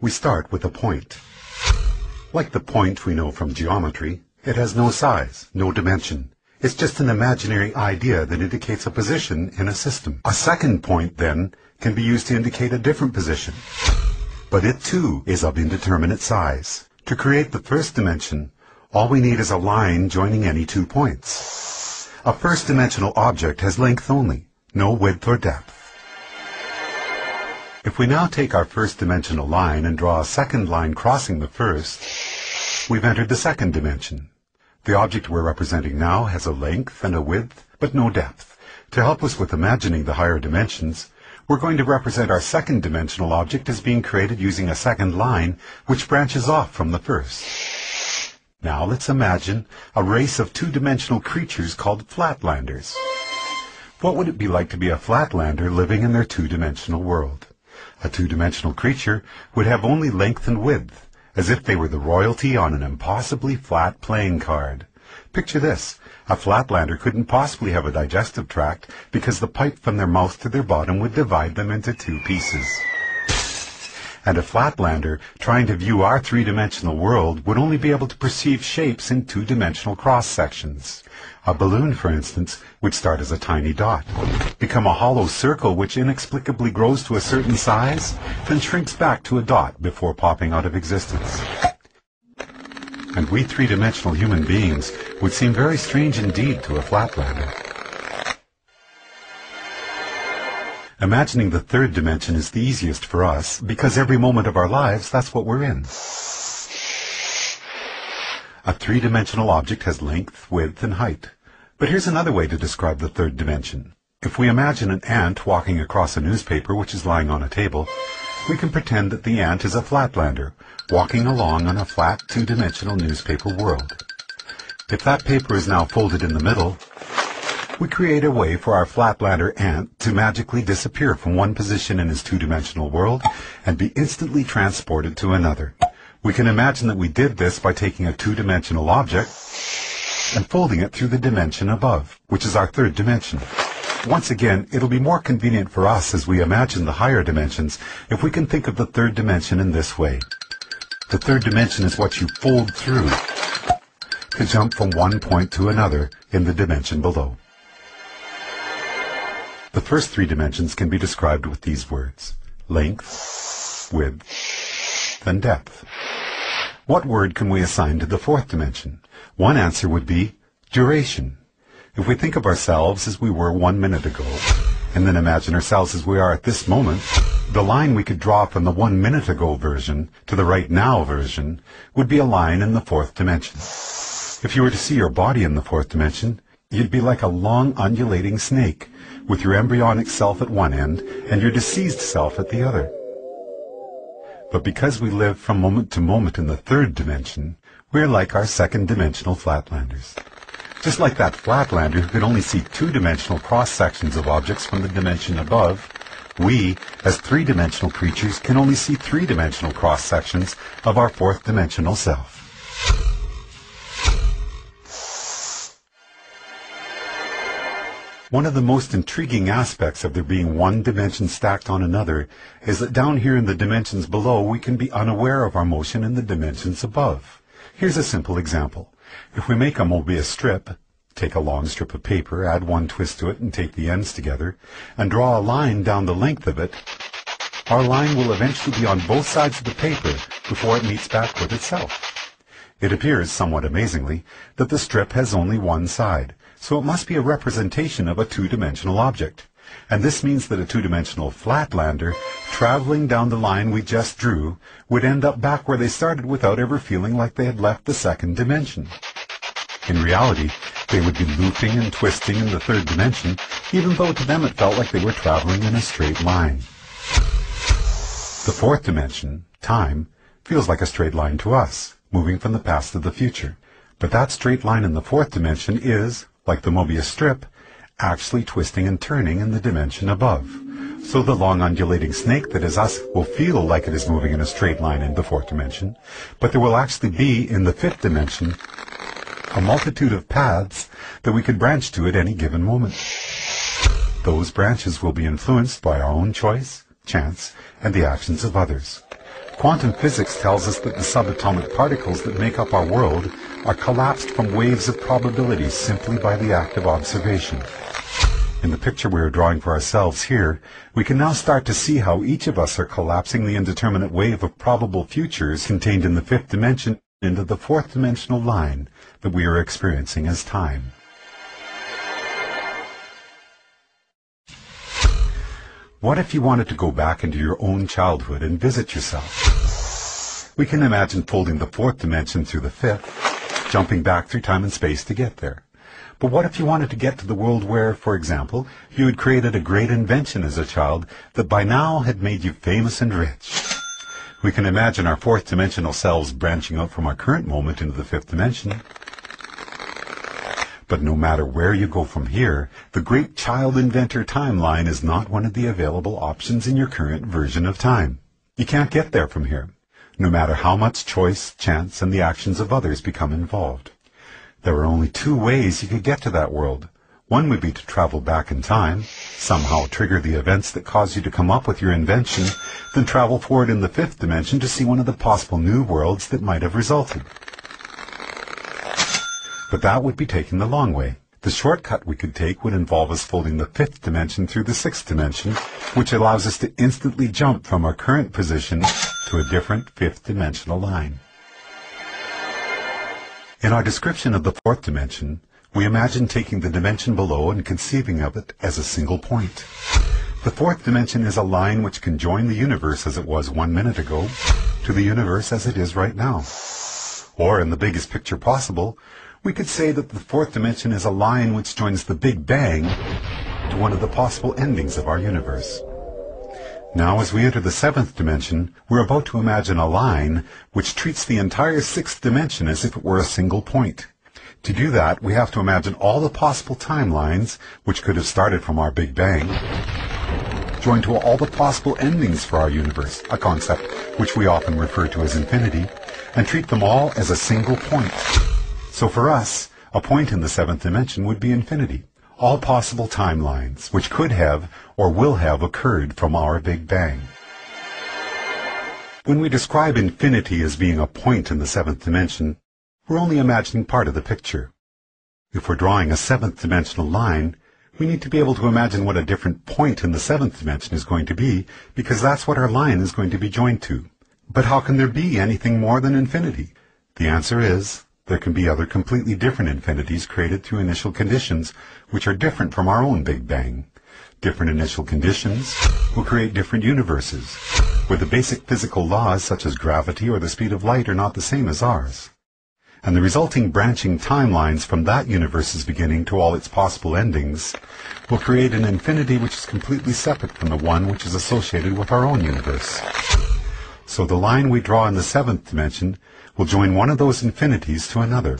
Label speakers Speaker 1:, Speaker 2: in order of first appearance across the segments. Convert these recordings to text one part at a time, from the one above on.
Speaker 1: We start with a point. Like the point we know from geometry, it has no size, no dimension. It's just an imaginary idea that indicates a position in a system. A second point, then, can be used to indicate a different position. But it, too, is of indeterminate size. To create the first dimension, all we need is a line joining any 2 points. A first-dimensional object has length only, no width or depth. If we now take our first-dimensional line and draw a second line crossing the first, we've entered the second dimension. The object we're representing now has a length and a width, but no depth. To help us with imagining the higher dimensions, we're going to represent our second-dimensional object as being created using a second line which branches off from the first. Now let's imagine a race of two-dimensional creatures called flatlanders. What would it be like to be a flatlander living in their two-dimensional world? A two-dimensional creature would have only length and width, as if they were the royalty on an impossibly flat playing card. Picture this. A flatlander couldn't possibly have a digestive tract because the pipe from their mouth to their bottom would divide them into 2 pieces. And a flatlander trying to view our three-dimensional world would only be able to perceive shapes in two-dimensional cross-sections. A balloon, for instance, would start as a tiny dot, become a hollow circle which inexplicably grows to a certain size, then shrinks back to a dot before popping out of existence. And we three-dimensional human beings would seem very strange indeed to a flatlander. Imagining the third dimension is the easiest for us, because every moment of our lives, that's what we're in. A three-dimensional object has length, width, and height. But here's another way to describe the third dimension. If we imagine an ant walking across a newspaper which is lying on a table, we can pretend that the ant is a flatlander, walking along on a flat two-dimensional newspaper world. If that paper is now folded in the middle, we create a way for our flatlander ant to magically disappear from one position in his two-dimensional world and be instantly transported to another. We can imagine that we did this by taking a two-dimensional object and folding it through the dimension above, which is our third dimension. Once again, it'll be more convenient for us as we imagine the higher dimensions if we can think of the third dimension in this way. The third dimension is what you fold through to jump from one point to another in the dimension below. The first 3 dimensions can be described with these words: length, width, and depth. What word can we assign to the fourth dimension? One answer would be duration. If we think of ourselves as we were 1 minute ago, and then imagine ourselves as we are at this moment, the line we could draw from the 1 minute ago version to the right now version would be a line in the fourth dimension. If you were to see your body in the fourth dimension, you'd be like a long undulating snake, with your embryonic self at one end and your deceased self at the other. But because we live from moment to moment in the third dimension, we're like our second-dimensional flatlanders. Just like that flatlander who could only see two-dimensional cross-sections of objects from the dimension above, we, as three-dimensional creatures, can only see three-dimensional cross-sections of our fourth-dimensional self. One of the most intriguing aspects of there being one dimension stacked on another is that down here in the dimensions below we can be unaware of our motion in the dimensions above. Here's a simple example. If we make a Mobius strip, take a long strip of paper, add one twist to it and tape the ends together, and draw a line down the length of it, our line will eventually be on both sides of the paper before it meets back with itself. It appears, somewhat amazingly, that the strip has only one side, so it must be a representation of a two-dimensional object. And this means that a two-dimensional flatlander, traveling down the line we just drew, would end up back where they started without ever feeling like they had left the second dimension. In reality, they would be looping and twisting in the third dimension, even though to them it felt like they were traveling in a straight line. The fourth dimension, time, feels like a straight line to us, moving from the past to the future. But that straight line in the fourth dimension is, like the Mobius strip, actually twisting and turning in the dimension above. So the long undulating snake that is us will feel like it is moving in a straight line in the fourth dimension, but there will actually be, in the fifth dimension, a multitude of paths that we could branch to at any given moment. Those branches will be influenced by our own choice, chance, and the actions of others. Quantum physics tells us that the subatomic particles that make up our world are collapsed from waves of probability simply by the act of observation. In the picture we are drawing for ourselves here, we can now start to see how each of us are collapsing the indeterminate wave of probable futures contained in the fifth dimension into the fourth dimensional line that we are experiencing as time. What if you wanted to go back into your own childhood and visit yourself? We can imagine folding the fourth dimension through the fifth, jumping back through time and space to get there. But what if you wanted to get to the world where, for example, you had created a great invention as a child that by now had made you famous and rich? We can imagine our fourth dimensional selves branching out from our current moment into the fifth dimension. But no matter where you go from here, the great child inventor timeline is not one of the available options in your current version of time. You can't get there from here, no matter how much choice, chance, and the actions of others become involved. There are only two ways you could get to that world. One would be to travel back in time, somehow trigger the events that cause you to come up with your invention, then travel forward in the fifth dimension to see one of the possible new worlds that might have resulted. But that would be taking the long way. The shortcut we could take would involve us folding the fifth dimension through the sixth dimension, which allows us to instantly jump from our current position to a different fifth dimensional line. In our description of the fourth dimension, we imagine taking the dimension below and conceiving of it as a single point. The fourth dimension is a line which can join the universe as it was 1 minute ago to the universe as it is right now. Or, in the biggest picture possible, we could say that the fourth dimension is a line which joins the Big Bang to one of the possible endings of our universe. Now, as we enter the seventh dimension, we're about to imagine a line which treats the entire sixth dimension as if it were a single point. To do that, we have to imagine all the possible timelines, which could have started from our Big Bang, joined to all the possible endings for our universe, a concept which we often refer to as infinity, and treat them all as a single point. So for us, a point in the seventh dimension would be infinity. All possible timelines, which could have or will have occurred from our Big Bang. When we describe infinity as being a point in the seventh dimension, we're only imagining part of the picture. If we're drawing a seventh dimensional line, we need to be able to imagine what a different point in the seventh dimension is going to be, because that's what our line is going to be joined to. But how can there be anything more than infinity? The answer is, there can be other completely different infinities created through initial conditions which are different from our own Big Bang. Different initial conditions will create different universes, where the basic physical laws such as gravity or the speed of light are not the same as ours. And the resulting branching timelines from that universe's beginning to all its possible endings will create an infinity which is completely separate from the one which is associated with our own universe. So the line we draw in the seventh dimension will join one of those infinities to another.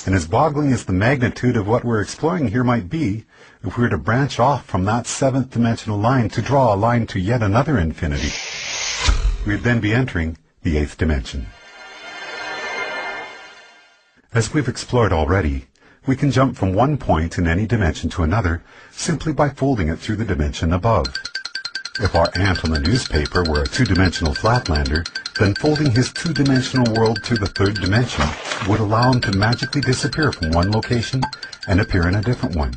Speaker 1: And as boggling as the magnitude of what we're exploring here might be, if we were to branch off from that seventh dimensional line to draw a line to yet another infinity, we'd then be entering the eighth dimension. As we've explored already, we can jump from one point in any dimension to another simply by folding it through the dimension above. If our ant on the newspaper were a two-dimensional flatlander, then folding his two-dimensional world through the third dimension would allow him to magically disappear from one location and appear in a different one.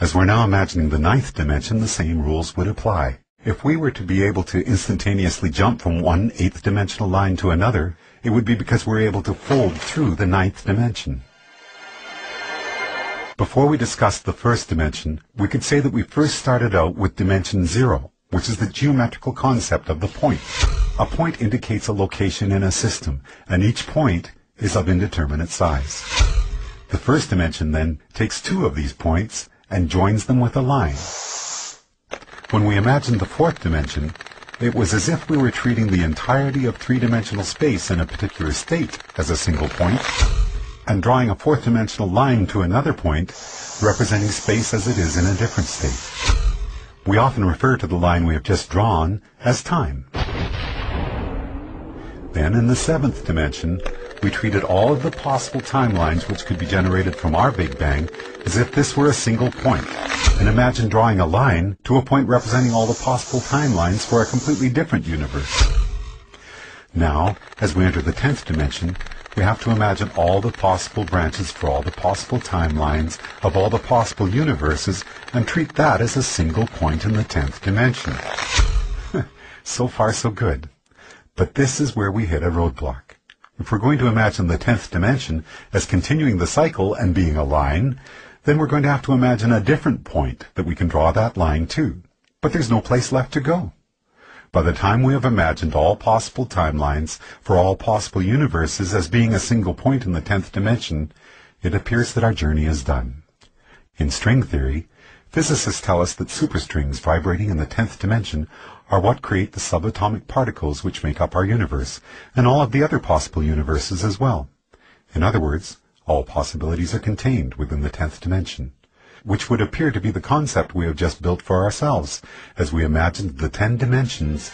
Speaker 1: As we're now imagining the ninth dimension, the same rules would apply. If we were to be able to instantaneously jump from one eighth dimensional line to another, it would be because we're able to fold through the ninth dimension. Before we discuss the first dimension, we could say that we first started out with dimension 0, which is the geometrical concept of the point. A point indicates a location in a system, and each point is of indeterminate size. The first dimension then takes two of these points and joins them with a line. When we imagined the fourth dimension, it was as if we were treating the entirety of three-dimensional space in a particular state as a single point, and drawing a fourth-dimensional line to another point, representing space as it is in a different state. We often refer to the line we have just drawn as time. Then, in the seventh dimension, we treated all of the possible timelines which could be generated from our Big Bang as if this were a single point, and imagined drawing a line to a point representing all the possible timelines for a completely different universe. Now, as we enter the 10th dimension, we have to imagine all the possible branches for all the possible timelines of all the possible universes and treat that as a single point in the 10th dimension. So far, so good. But this is where we hit a roadblock. If we're going to imagine the 10th dimension as continuing the cycle and being a line, then we're going to have to imagine a different point that we can draw that line to. But there's no place left to go. By the time we have imagined all possible timelines for all possible universes as being a single point in the 10th dimension, it appears that our journey is done. In string theory, physicists tell us that superstrings vibrating in the 10th dimension are what create the subatomic particles which make up our universe, and all of the other possible universes as well. In other words, all possibilities are contained within the 10th dimension, which would appear to be the concept we have just built for ourselves, as we imagined the 10 dimensions